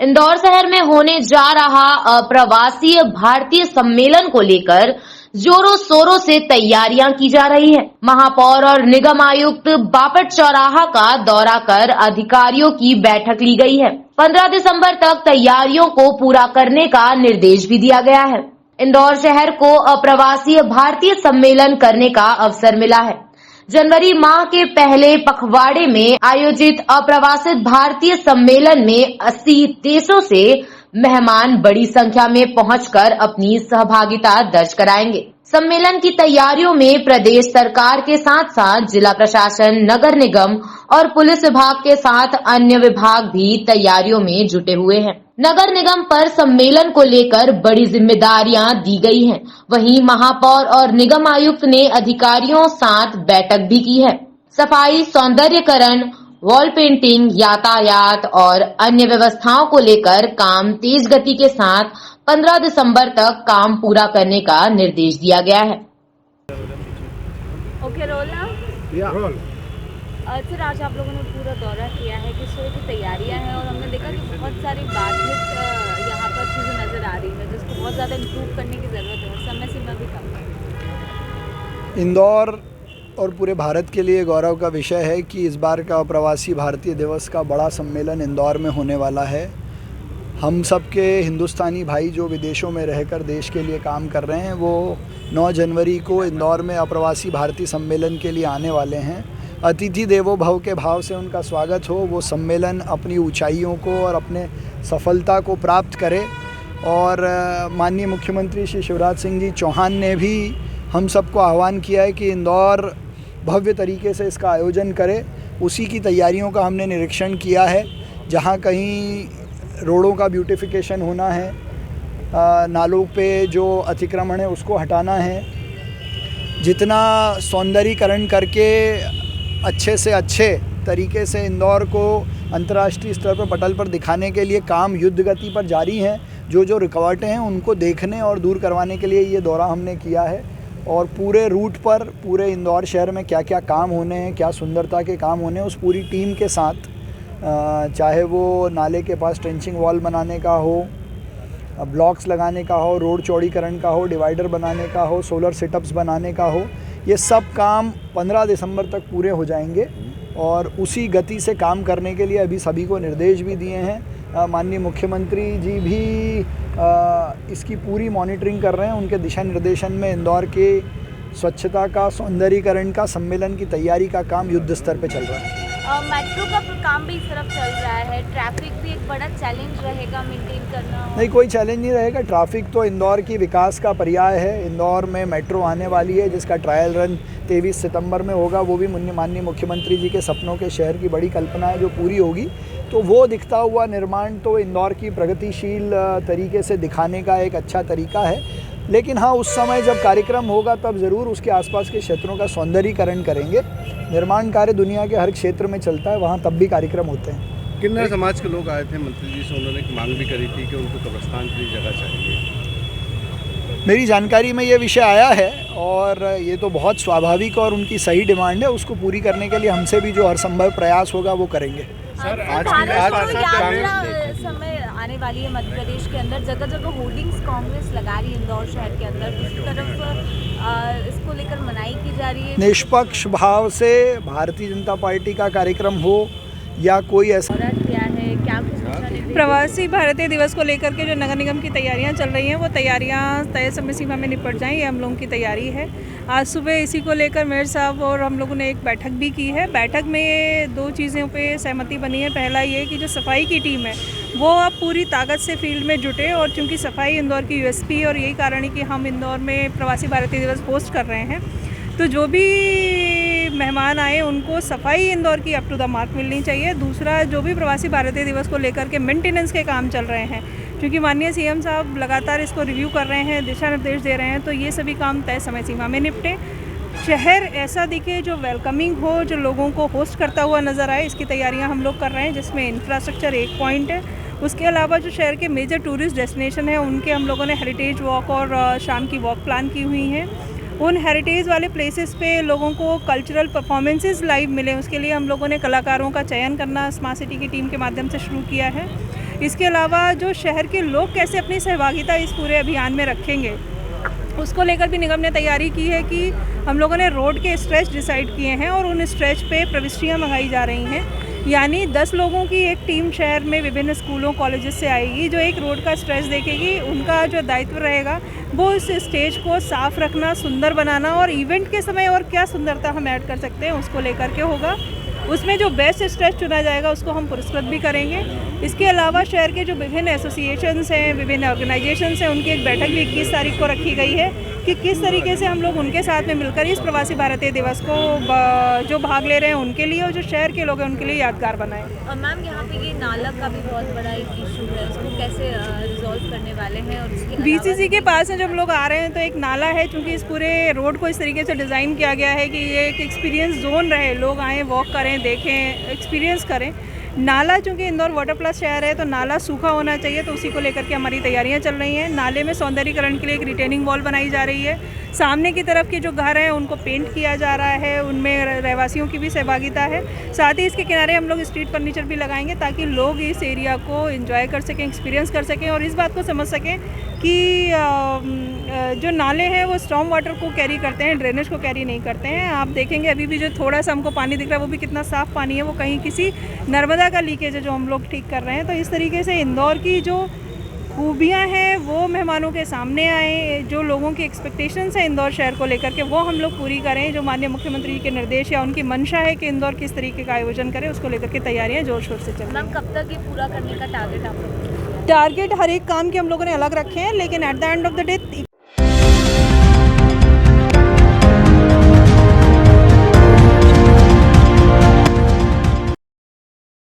इंदौर शहर में होने जा रहा अप्रवासी भारतीय सम्मेलन को लेकर जोरों शोरों से तैयारियां की जा रही है। महापौर और निगम आयुक्त बापट चौराहा का दौरा कर अधिकारियों की बैठक ली गई है। 15 दिसंबर तक तैयारियों को पूरा करने का निर्देश भी दिया गया है। इंदौर शहर को अप्रवासी भारतीय सम्मेलन करने का अवसर मिला है। जनवरी माह के पहले पखवाड़े में आयोजित अप्रवासित भारतीय सम्मेलन में 80 देशों से मेहमान बड़ी संख्या में पहुंचकर अपनी सहभागिता दर्ज कराएंगे। सम्मेलन की तैयारियों में प्रदेश सरकार के साथ साथ जिला प्रशासन, नगर निगम और पुलिस विभाग के साथ अन्य विभाग भी तैयारियों में जुटे हुए हैं। नगर निगम पर सम्मेलन को लेकर बड़ी जिम्मेदारियां दी गई हैं। वहीं महापौर और निगम आयुक्त ने अधिकारियों साथ बैठक भी की है। सफाई, सौंदर्यीकरण, वॉल पेंटिंग, यातायात और अन्य व्यवस्थाओं को लेकर काम तेज गति के साथ 15 दिसंबर तक काम पूरा करने का निर्देश दिया गया है। ओके, रोल ना? या रोल। सर, आज आप लोगों ने पूरा दौरा किया है, किस तरह की तैयारियां हैं और हमने देखा कि बहुत सारी बाधित यहाँ पर चीज़ें नज़र आ रही हैं जिसको बहुत ज़्यादा इम्प्रूव करने की ज़रूरत है और समय सीमा भी कम है। इंदौर और पूरे भारत के लिए गौरव का विषय है कि इस बार का अप्रवासी भारतीय दिवस का बड़ा सम्मेलन इंदौर में होने वाला है। हम सब के हिंदुस्तानी भाई जो विदेशों में रहकर देश के लिए काम कर रहे हैं वो 9 जनवरी को इंदौर में अप्रवासी भारतीय सम्मेलन के लिए आने वाले हैं। अतिथि देवो भव के भाव से उनका स्वागत हो, वो सम्मेलन अपनी ऊंचाइयों को और अपने सफलता को प्राप्त करे। और माननीय मुख्यमंत्री श्री शिवराज सिंह जी चौहान ने भी हम सबको आह्वान किया है कि इंदौर भव्य तरीके से इसका आयोजन करे। उसी की तैयारियों का हमने निरीक्षण किया है। जहाँ कहीं रोडों का ब्यूटिफिकेशन होना है, नालों पे जो अतिक्रमण है उसको हटाना है, जितना सौंदर्यीकरण करके अच्छे से अच्छे तरीके से इंदौर को अंतर्राष्ट्रीय स्तर पर पटल पर दिखाने के लिए काम युद्ध गति पर जारी हैं। जो रुकावटें हैं उनको देखने और दूर करवाने के लिए ये दौरा हमने किया है। और पूरे रूट पर पूरे इंदौर शहर में क्या क्या काम होने हैं, क्या सुंदरता के काम होने हैं, उस पूरी टीम के साथ, चाहे वो नाले के पास ट्रेंचिंग वॉल बनाने का हो, ब्लॉक्स लगाने का हो, रोड चौड़ीकरण का हो, डिवाइडर बनाने का हो, सोलर सेटअप्स बनाने का हो, ये सब काम 15 दिसंबर तक पूरे हो जाएंगे। और उसी गति से काम करने के लिए अभी सभी को निर्देश भी दिए हैं। माननीय मुख्यमंत्री जी भी इसकी पूरी मॉनिटरिंग कर रहे हैं। उनके दिशा निर्देशन में इंदौर के स्वच्छता का, सौंदर्यीकरण का, सम्मेलन की तैयारी का काम युद्ध स्तर पे चल रहा है। मेट्रो का काम भी इस तरफ चल रहा है। ट्रैफिक भी एक बड़ा चैलेंज रहेगा मेंटेन करना। नहीं, कोई चैलेंज नहीं रहेगा। ट्रैफिक तो इंदौर की विकास का पर्याय है। इंदौर में मेट्रो आने वाली है जिसका ट्रायल रन 23 सितंबर में होगा। वो भी माननीय मुख्यमंत्री जी के सपनों के शहर की बड़ी कल्पना है जो पूरी होगी। तो वो दिखता हुआ निर्माण तो इंदौर की प्रगतिशील तरीके से दिखाने का एक अच्छा तरीका है। लेकिन हाँ, उस समय जब कार्यक्रम होगा तब ज़रूर उसके आसपास के क्षेत्रों का सौंदर्यीकरण करेंगे। निर्माण कार्य दुनिया के हर क्षेत्र में चलता है, वहाँ तब भी कार्यक्रम होते हैं। किन्नर समाज के लोग आए थे मंत्री जी से, उन्होंने एक मांग भी करी थी कि उनको कब्रिस्तान के लिए जगह चाहिए। मेरी जानकारी में ये विषय आया है और ये तो बहुत स्वाभाविक और उनकी सही डिमांड है। उसको पूरी करने के लिए हमसे भी जो हर संभव प्रयास होगा वो करेंगे। सर, आज समय आने वाली है मध्य प्रदेश के अंदर, जगह जगह होर्डिंग्स कांग्रेस लगा रही है इंदौर शहर के अंदर। दूसरी तरफ इसको लेकर मनाही की जा रही है। निष्पक्ष भाव से भारतीय जनता पार्टी का कार्यक्रम हो या कोई ऐसा क्या है, क्या प्रवासी भारतीय दिवस को लेकर के जो नगर निगम की तैयारियां चल रही हैं वो तैयारियां तय समय सीमा में निपट जाएं, ये हम लोगों की तैयारी है। आज सुबह इसी को लेकर मेयर साहब और हम लोगों ने एक बैठक भी की है। बैठक में 2 चीज़ों पे सहमति बनी है। पहला ये कि जो सफाई की टीम है वो अब पूरी ताकत से फील्ड में जुटे, और चूँकि सफाई इंदौर की यूएसपी और यही कारण है कि हम इंदौर में प्रवासी भारतीय दिवस होस्ट कर रहे हैं। तो जो भी मेहमान आए उनको सफाई इंदौर की अप टू द मार्क मिलनी चाहिए। दूसरा, जो भी प्रवासी भारतीय दिवस को लेकर के मेंटेनेंस के काम चल रहे हैं, क्योंकि माननीय सीएम साहब लगातार इसको रिव्यू कर रहे हैं, दिशा निर्देश दे रहे हैं, तो ये सभी काम तय समय सीमा में निपटे। शहर ऐसा दिखे जो वेलकमिंग हो, जो लोगों को होस्ट करता हुआ नज़र आए, इसकी तैयारियां हम लोग कर रहे हैं, जिसमें इंफ्रास्ट्रक्चर एक पॉइंट है। उसके अलावा जो शहर के मेजर टूरिस्ट डेस्टिनेशन है उनके हम लोगों ने हेरिटेज वॉक और शाम की वॉक प्लान की हुई हैं। उन हेरिटेज वाले प्लेसेस पे लोगों को कल्चरल परफॉर्मेंसेस लाइव मिले, उसके लिए हम लोगों ने कलाकारों का चयन करना स्मार्ट सिटी की टीम के माध्यम से शुरू किया है। इसके अलावा जो शहर के लोग कैसे अपनी सहभागिता इस पूरे अभियान में रखेंगे उसको लेकर भी निगम ने तैयारी की है कि हम लोगों ने रोड के स्ट्रेच डिसाइड किए हैं और उन स्ट्रेच पे प्रविष्टियाँ मंगाई जा रही हैं। यानी 10 लोगों की एक टीम शहर में विभिन्न स्कूलों कॉलेजेस से आएगी जो एक रोड का स्ट्रेच देखेगी। उनका जो दायित्व रहेगा वो इस स्टेज को साफ रखना, सुंदर बनाना और इवेंट के समय और क्या सुंदरता हम ऐड कर सकते हैं उसको लेकर के होगा। उसमें जो बेस्ट स्ट्रेच चुना जाएगा उसको हम पुरस्कृत भी करेंगे। इसके अलावा शहर के जो विभिन्न एसोसिएशंस हैं, विभिन्न ऑर्गेनाइजेशंस हैं, उनकी एक बैठक भी 21 तारीख को रखी गई है कि किस तरीके से हम लोग उनके साथ में मिलकर इस प्रवासी भारतीय दिवस को जो भाग ले रहे हैं उनके लिए और जो शहर के लोग हैं उनके लिए यादगार बनाएं। और मैम यहाँ पे ये नाला का भी बहुत बड़ा एक इशू है, उसको कैसे रिजॉल्व करने वाले हैं? और इसके बीसीसी के पास में जब लोग आ रहे हैं तो एक नाला है, चूँकि इस पूरे रोड को इस तरीके से डिज़ाइन किया गया है कि ये एक एक्सपीरियंस जोन रहे, लोग आएँ, वॉक करें, देखें, एक्सपीरियंस करें। नाला चूँकि इंदौर वाटर प्लस शहर है तो नाला सूखा होना चाहिए, तो उसी को लेकर के हमारी तैयारियां चल रही हैं। नाले में सौंदर्यीकरण के लिए एक रिटेनिंग वॉल बनाई जा रही है। सामने की तरफ के जो घर हैं उनको पेंट किया जा रहा है, उनमें रहवासियों की भी सहभागिता है। साथ ही इसके किनारे हम लोग स्ट्रीट फर्नीचर भी लगाएंगे ताकि लोग इस एरिया को एंजॉय कर सकें, एक्सपीरियंस कर सकें और इस बात को समझ सकें कि जो नाले हैं वो स्टॉर्म वाटर को कैरी करते हैं, ड्रेनेज को कैरी नहीं करते हैं। आप देखेंगे अभी भी जो थोड़ा सा हमको पानी दिख रहा है वो भी कितना साफ़ पानी है, वो कहीं किसी नर्मदा का लीकेज है जो हम लोग ठीक कर रहे हैं। तो इस तरीके से इंदौर की जो खूबियाँ हैं वो मेहमानों के सामने आए, जो लोगों की एक्सपेक्टेशंस हैं इंदौर शहर को लेकर के वो हम लोग पूरी करें। जो माननीय मुख्यमंत्री जी के निर्देश या उनकी मंशा है कि इंदौर किस तरीके का आयोजन करें, उसको लेकर के तैयारियां जोर शोर से चल रही हैं। मैम कब तक ये पूरा करने का टारगेट आप लोगों का? टारगेट हर एक काम के हम लोगों ने अलग रखे हैं, लेकिन at the end of the day